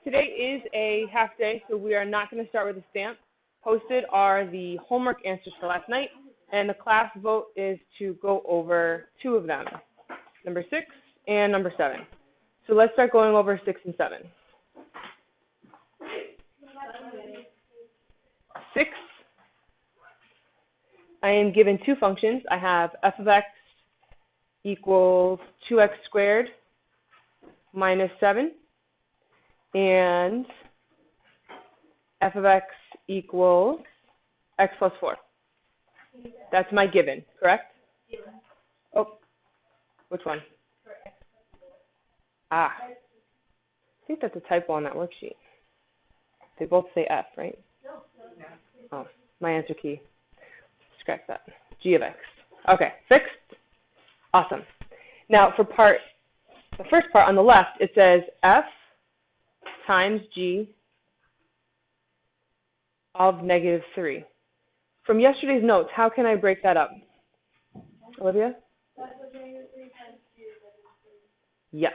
Today is a half day, so we are not going to start with a stamp. Posted are the homework answers for last night, and the class vote is to go over two of them, number 6 and number 7. So let's start going over 6 and 7. 6, I am given two functions. I have f of x equals 2x squared minus 7, and f of x equals x plus 4. That's my given, correct? Oh, which one? I think that's a typo on that worksheet. They both say f, right? Oh, my answer key. Scratch that. G of x. Okay, fixed. Awesome. Now for the first part on the left, it says f times g of negative 3. From yesterday's notes, how can I break that up? Olivia? Yes.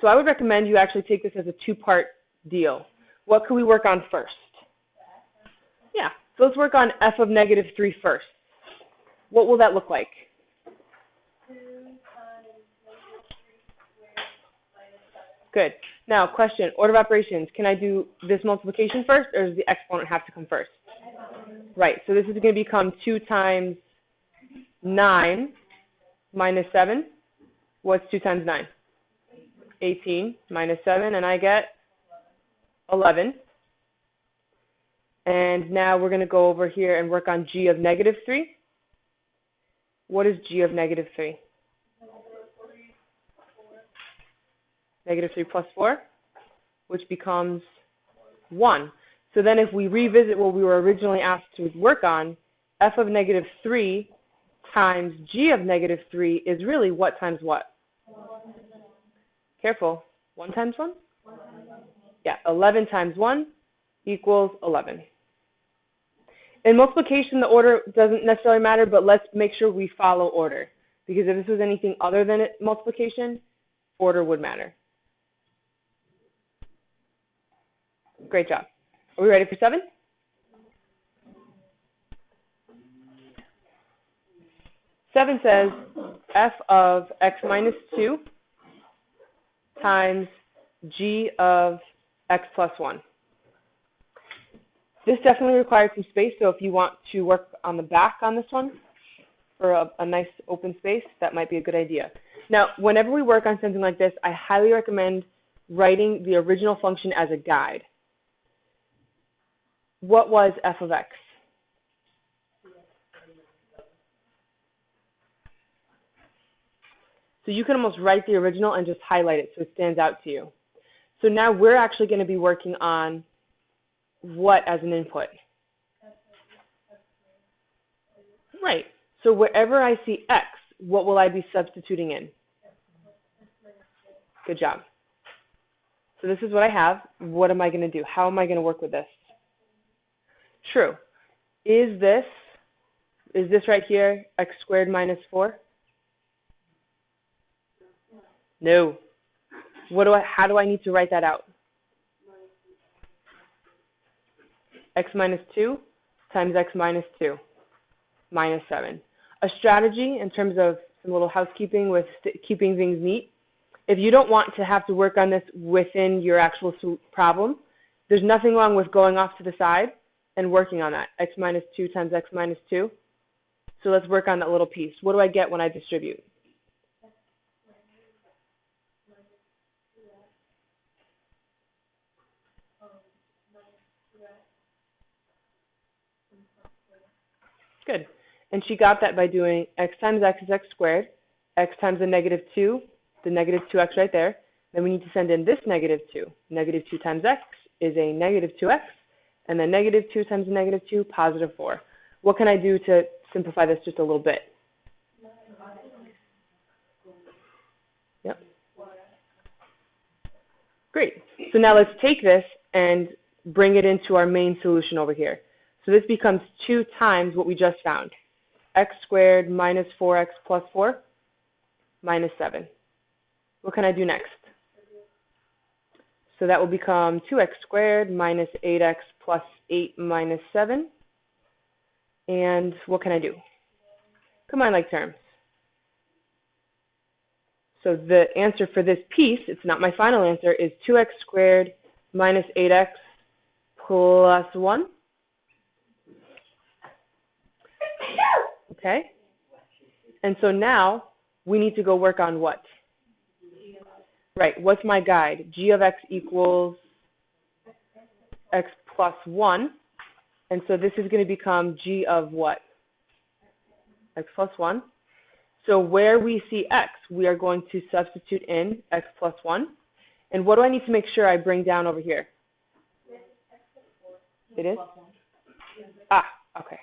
So I would recommend you actually take this as a two-part deal. What can we work on first? Yeah, so let's work on f of negative 3 first. What will that look like? 2 times negative 3 squared minus 7. Good. Now, question, order of operations. Can I do this multiplication first, or does the exponent have to come first? Right, so this is going to become 2 times 9 minus 7. What's 2 times 9? 18 minus 7, and I get 11. And now we're going to go over here and work on g of negative 3. What is g of negative 3? Negative 3 plus 4, which becomes 1. So then if we revisit what we were originally asked to work on, f of negative 3 times g of negative 3 is really what times what? Careful. 1 times 1? Yeah, 11 times 1 equals 11. In multiplication, the order doesn't necessarily matter, but let's make sure we follow order. Because if this was anything other than multiplication, order would matter. Great job. Are we ready for 7? Seven says f of x minus 2 times g of x plus 1. This definitely requires some space, so if you want to work on the back on this one for a nice open space, that might be a good idea. Now, whenever we work on something like this, I highly recommend writing the original function as a guide. What was f of x? So you can almost write the original and just highlight it so it stands out to you. So now we're actually going to be working on what as an input? Right. So wherever I see x, what will I be substituting in? Good job. So this is what I have. What am I going to do? How am I going to work with this? True. Is this right here x squared minus 4? No. How do I need to write that out? X minus 2 times x minus 2 minus 7. A strategy in terms of some little housekeeping with keeping things neat. If you don't want to have to work on this within your actual problem, there's nothing wrong with going off to the side and working on that. X minus 2 times x minus 2. So let's work on that little piece. What do I get when I distribute? Good. And she got that by doing x times x is x squared, x times the negative 2 2x right there. Then we need to send in this negative 2. Negative 2 times x is a negative 2x, and then negative 2 times the negative 2, positive 4. What can I do to simplify this just a little bit? Yep. Great. So now let's take this and bring it into our main solution over here. So this becomes 2 times what we just found. X squared minus 4x plus 4 minus 7. What can I do next? So that will become 2x squared minus 8x plus 8 minus 7. And what can I do? Combine like terms. So the answer for this piece, it's not my final answer, is 2x squared minus 8x plus 1. Okay? And so now we need to go work on what? Right, what's my guide? G of x equals x plus 1. And so this is going to become G of what? X plus 1. So where we see x, we are going to substitute in x plus 1. And what do I need to make sure I bring down over here? It is? Ah, okay.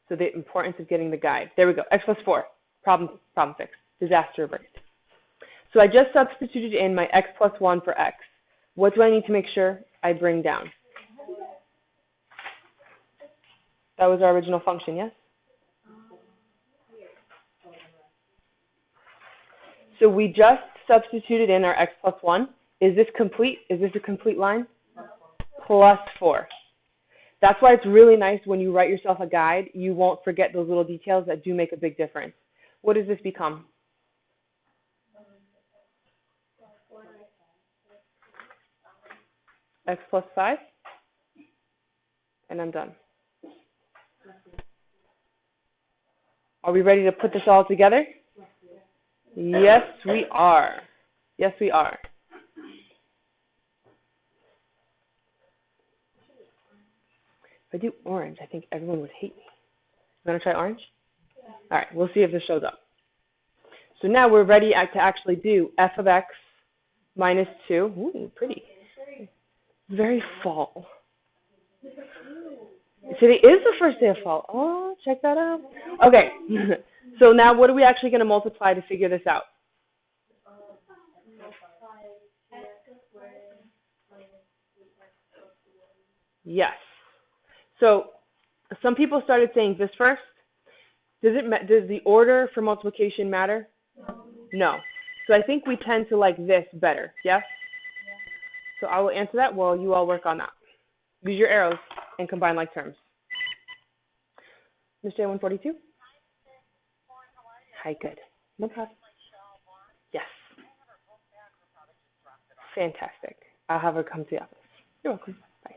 So the importance of getting the guide. There we go, x plus 4. Problem fixed. Disaster averted. So I just substituted in my x plus 1 for x. What do I need to make sure I bring down? That was our original function, yes? So we just substituted in our x plus 1. Is this complete? Is this a complete line? Plus 4. That's why it's really nice when you write yourself a guide, you won't forget those little details that do make a big difference. What does this become? X plus 5. And I'm done. Are we ready to put this all together? Yes, we are. Yes, we are. If I do orange, I think everyone would hate me. You want to try orange? Yeah. All right, we'll see if this shows up. So now we're ready to actually do f of x minus 2. Ooh, pretty. Very fall. Today is the first day of fall. Oh, check that out. Okay. So now what are we actually going to multiply to figure this out? Yes. So some people started saying this first. Does the order for multiplication matter? No. So I think we tend to like this better. Yes? So I will answer that while you all work on that. Use your arrows and combine like terms. Ms. J142? Hi, good. No problem. Yes. Fantastic. I'll have her come to the office. You're welcome. Bye.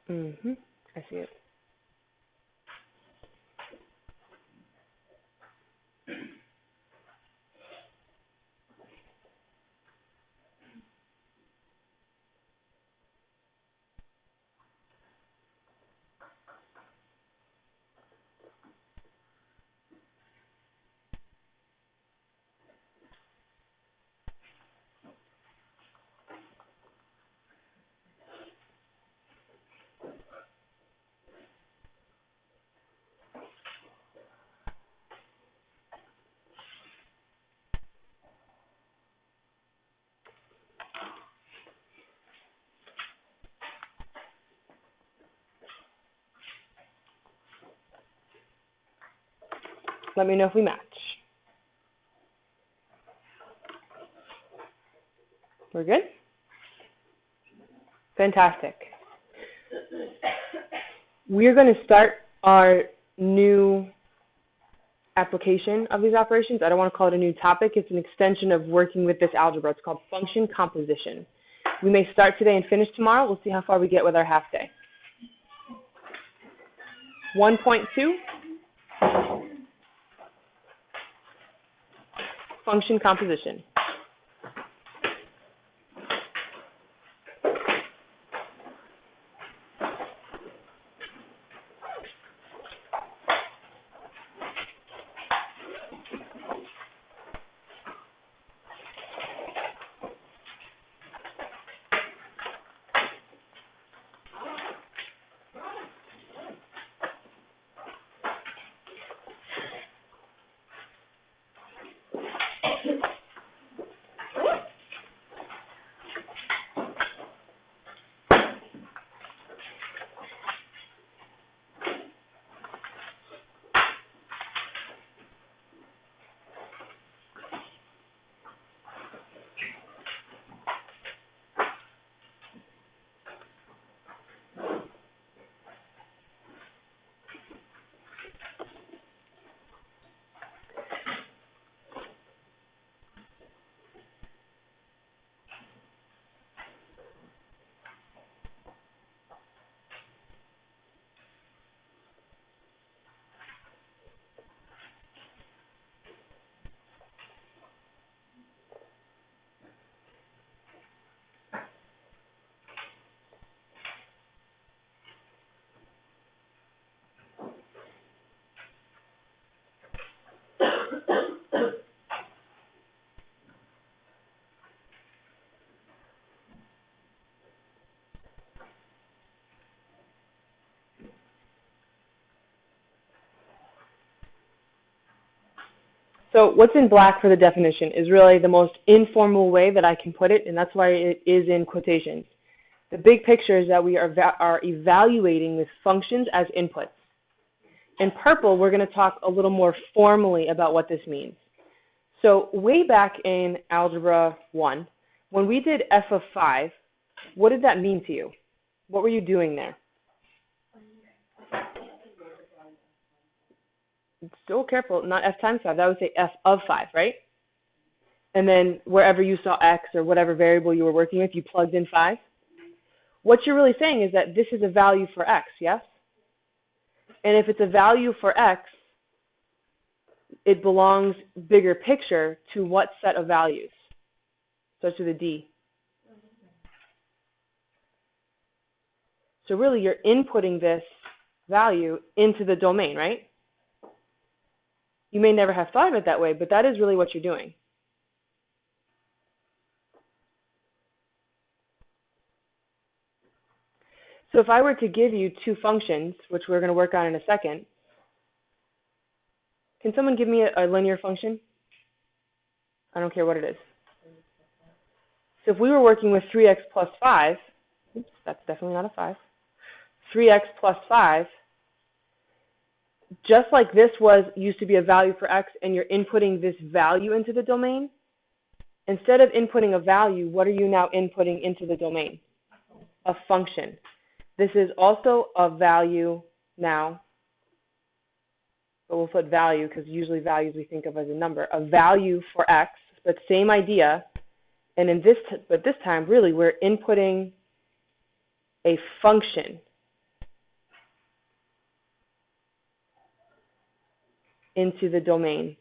I see it. Let me know if we match. We're good? Fantastic. We're going to start our new application of these operations. I don't want to call it a new topic. It's an extension of working with this algebra. It's called function composition. We may start today and finish tomorrow. We'll see how far we get with our half day. 1.2, function composition. So what's in black for the definition is really the most informal way that I can put it, and that's why it is in quotations. The big picture is that we are evaluating with functions as inputs. In purple, we're going to talk a little more formally about what this means. So way back in Algebra 1, when we did f of 5, what did that mean to you? What were you doing there? So careful, not f times 5. That would say f of 5, right? And then wherever you saw x or whatever variable you were working with, you plugged in 5. What you're really saying is that this is a value for x, yes? And if it's a value for x, it belongs, bigger picture, to what set of values? Starts with a D. So really, you're inputting this value into the domain, right? You may never have thought of it that way, but that is really what you're doing. So if I were to give you two functions, which we're going to work on in a second, can someone give me a linear function? I don't care what it is. So if we were working with 3x plus 5, oops, that's definitely not a 5, 3x plus 5, just like this used to be a value for x and you're inputting this value into the domain, instead of inputting a value, what are you now inputting into the domain? A function. This is also a value now, but we'll put value because usually values we think of as a number. A value for x, but same idea. And in but this time, really, we're inputting a function into the domain.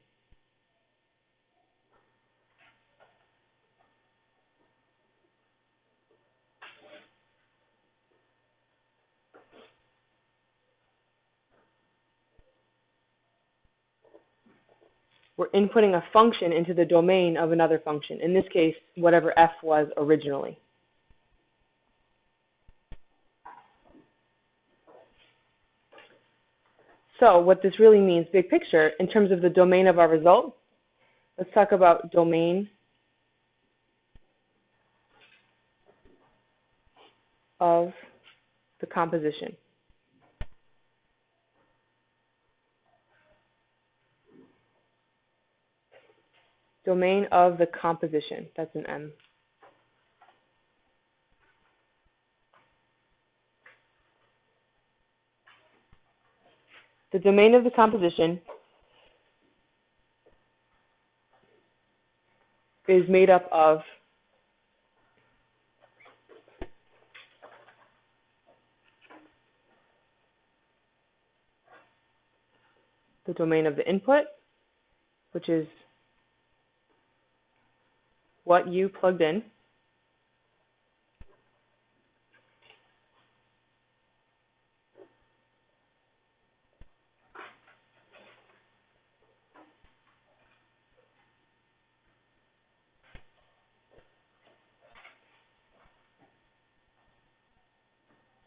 We're inputting a function into the domain of another function. In this case, whatever f was originally. So what this really means, big picture, in terms of the domain of our result, let's talk about domain of the composition. Domain of the composition, that's an M. The domain of the composition is made up of the domain of the input, which is what you plugged in,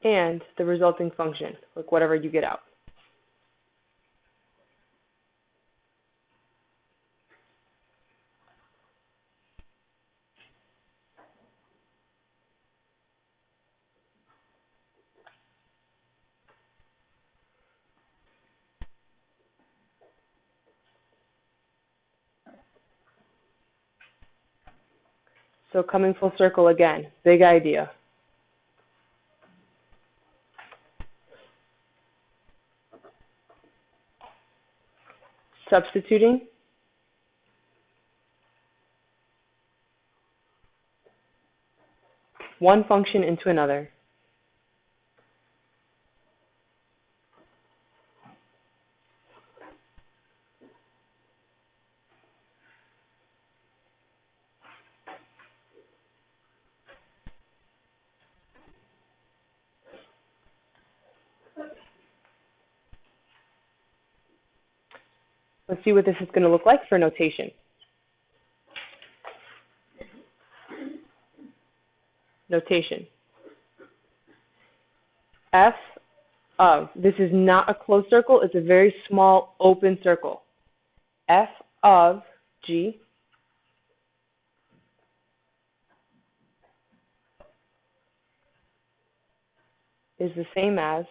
and the resulting function, like whatever you get out. So coming full circle again, big idea. Substituting one function into another. Let's see what this is going to look like for notation. Notation. F of, this is not a closed circle, it's a very small open circle. F of G is the same as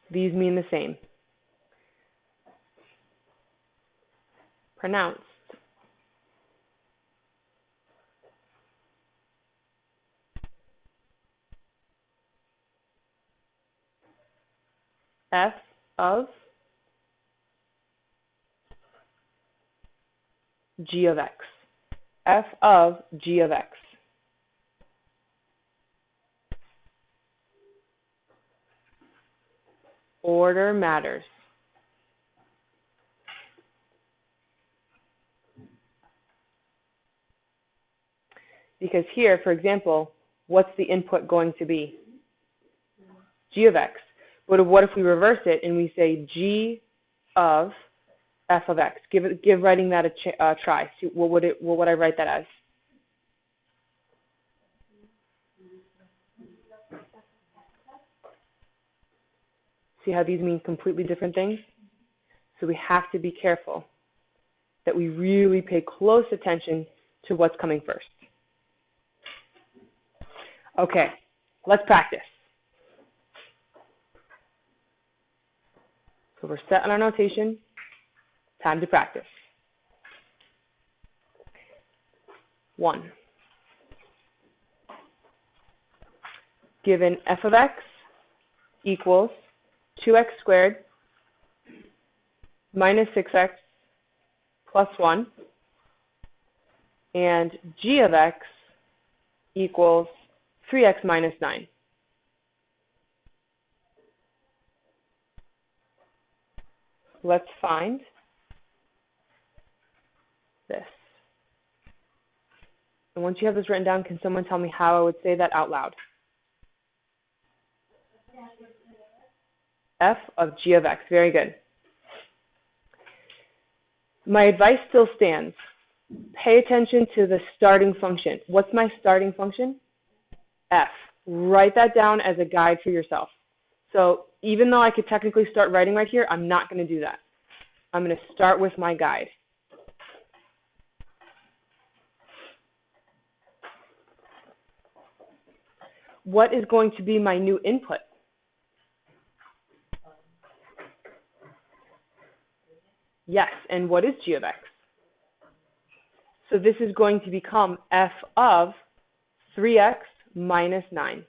these mean the same. Pronounced. F of G of X. F of G of X. Order matters. Because here, for example, what's the input going to be? G of X. But what if we reverse it and we say G of F of X? Give writing that a try. See, what would I write that as? See how these mean completely different things? So we have to be careful that we really pay close attention to what's coming first. Okay, let's practice. So we're set on our notation. Time to practice. 1. Given f of x equals 2x squared minus 6x plus 1, and g of x equals 3x minus 9. Let's find this. And once you have this written down, can someone tell me how I would say that out loud? F of G of X. Very good. My advice still stands. Pay attention to the starting function. What's my starting function? F. Write that down as a guide for yourself. So even though I could technically start writing right here, I'm not going to do that. I'm going to start with my guide. What is going to be my new input? Yes, and what is G of X? So this is going to become F of 3x minus 9.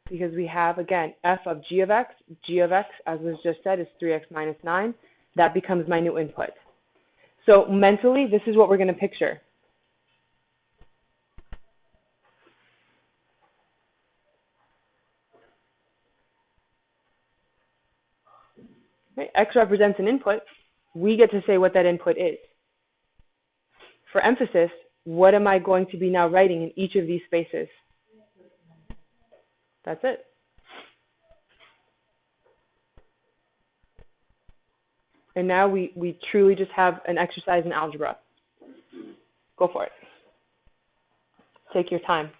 because we have, again, f of g of x, as was just said, is 3x minus 9. That becomes my new input. So mentally, this is what we're going to picture. Right? X represents an input. We get to say what that input is. For emphasis, what am I going to be now writing in each of these spaces? That's it. And now we truly just have an exercise in algebra. Go for it. Take your time.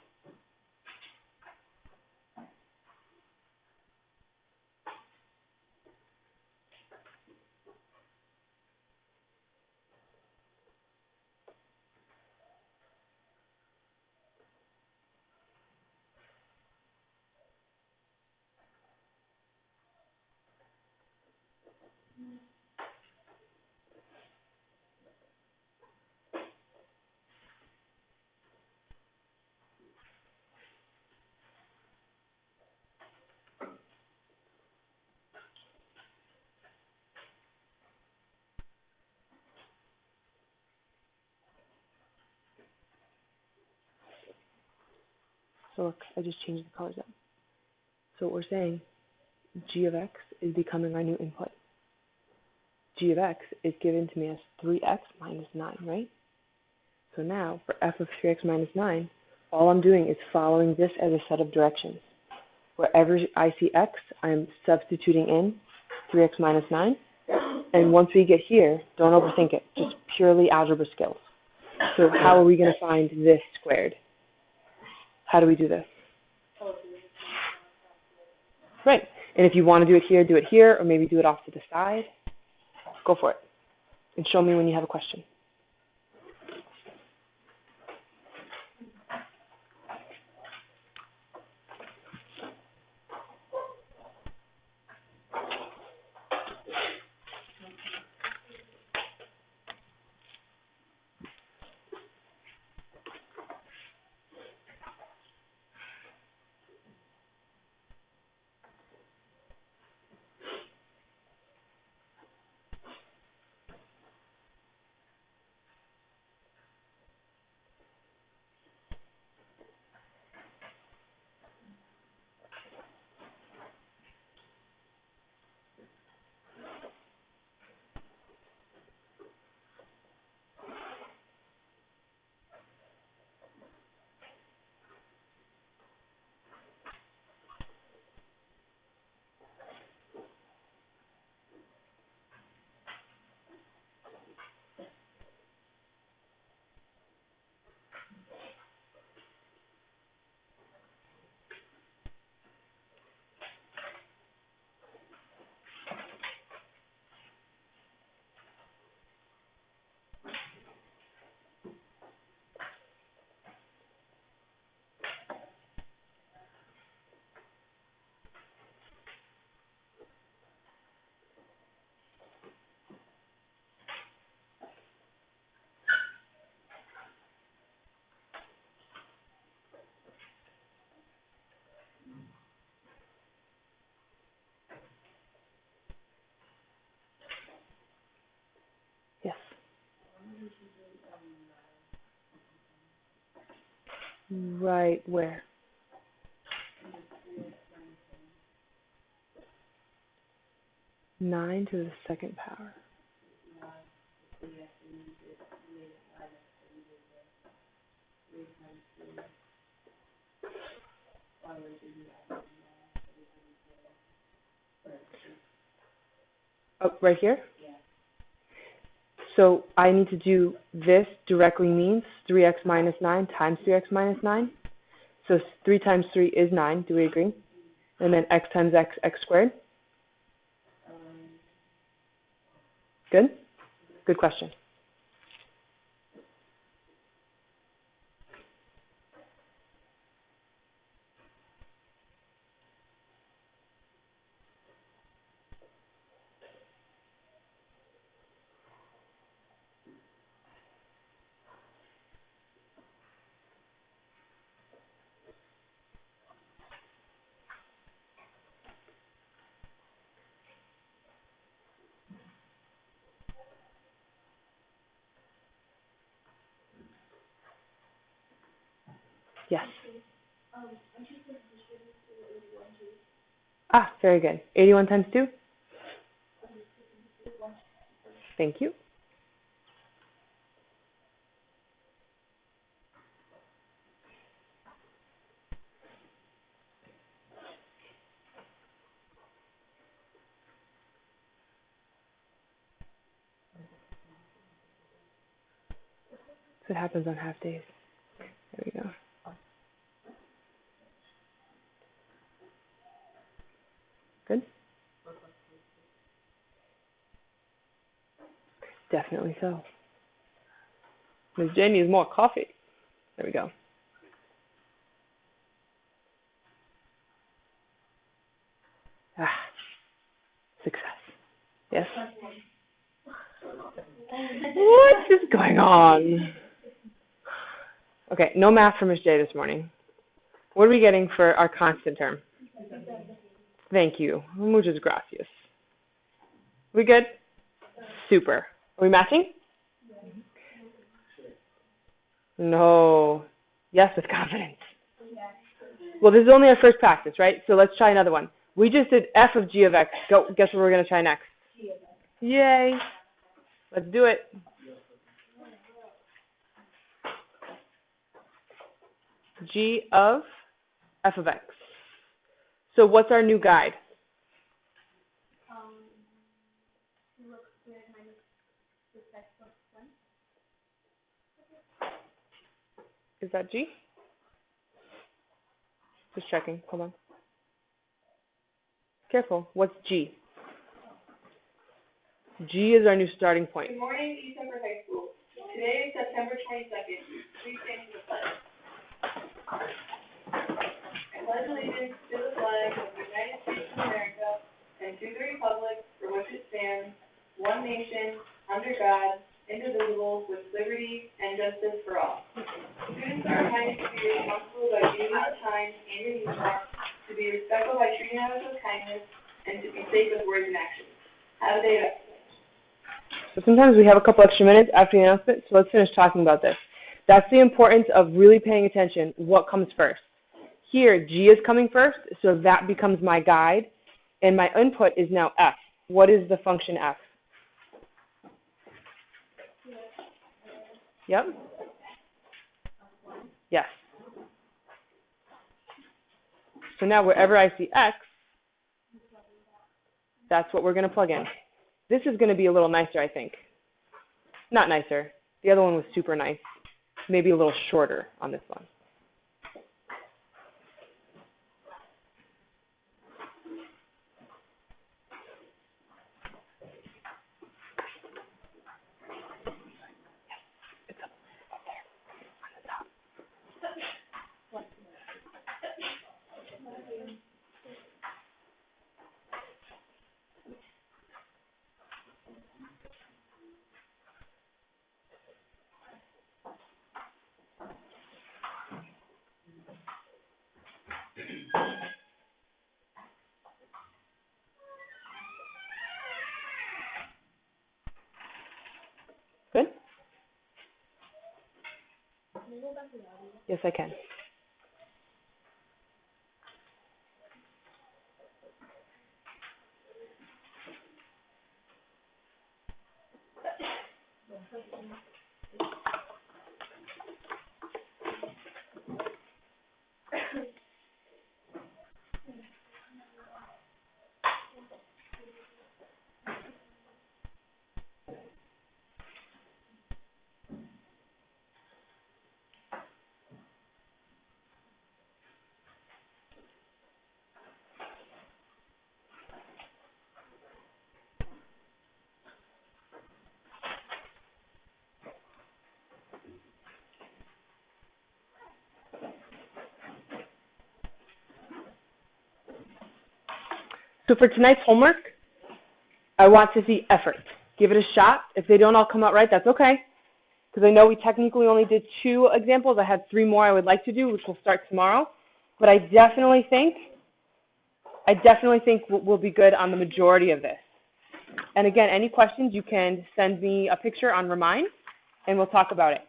So look, I just changed the colors up. So what we're saying, g of x is becoming our new input. G of x is given to me as 3x minus 9, right? So now, for f of 3x minus 9, all I'm doing is following this as a set of directions. Wherever I see x, I'm substituting in 3x minus 9. And once we get here, don't overthink it, just purely algebra skills. So how are we going to find this squared? How do we do this? Right. And if you want to do it here, or maybe do it off to the side. Go for it. And show me when you have a question. Yes. Right where? Nine to the second power. Oh, right here? So I need to do this directly means 3x minus 9 times 3x minus 9. So 3 times 3 is 9. Do we agree? And then x times x, x squared. Good? Good question. Ah, very good. 81 times 2? Thank you. That's what happens on half days. There we go. Good? Definitely so. Ms. J needs more coffee. There we go. Ah, success. Yes? What is going on? Okay, no math for Ms. J this morning. What are we getting for our constant term? Thank you. Muchas gracias. We good? Super. Are we matching? No. Yes, with confidence. Well, this is only our first practice, right? So let's try another one. We just did f of g of x. Go. Guess what we're going to try next? Yay. Let's do it. G of f of x. So what's our new guide? Is that G? Just checking. Hold on. Careful. What's G? G is our new starting point. Good morning, East Denver High School. Today is September 22nd. Please stand for the pledge. I pledge allegiance to the flag of the United States of America and to the republic for which it stands, one nation, under God, indivisible, with liberty and justice for all. Students are reminded to be responsible by using their time and your uniform, to be respectful by treating others with kindness, and to be safe with words and actions. Have a day of excellence. So sometimes we have a couple extra minutes after the announcement, so let's finish talking about this. That's the importance of really paying attention. What comes first? Here, G is coming first, so that becomes my guide, and my input is now f. What is the function f? Yep. Yes. So now wherever I see x, that's what we're going to plug in. This is going to be a little nicer, I think. Not nicer. The other one was super nice. Maybe a little shorter on this one. It's up there on the top. Good? Yes, I can. So for tonight's homework, I want to see effort. Give it a shot. If they don't all come out right, that's okay. Because I know we technically only did 2 examples. I had 3 more I would like to do, which will start tomorrow. But I definitely think we'll be good on the majority of this. And again, any questions, you can send me a picture on Remind, and we'll talk about it.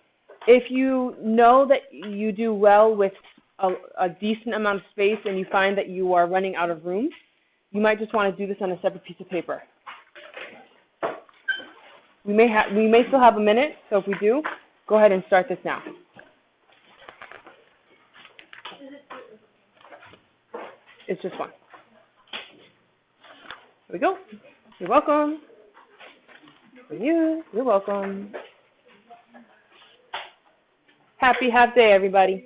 If you know that you do well with a decent amount of space and you find that you are running out of room, you might just want to do this on a separate piece of paper. We may still have a minute, so if we do, go ahead and start this now. It's just one. Here we go. You're welcome. For you, you're welcome. Happy half day, everybody.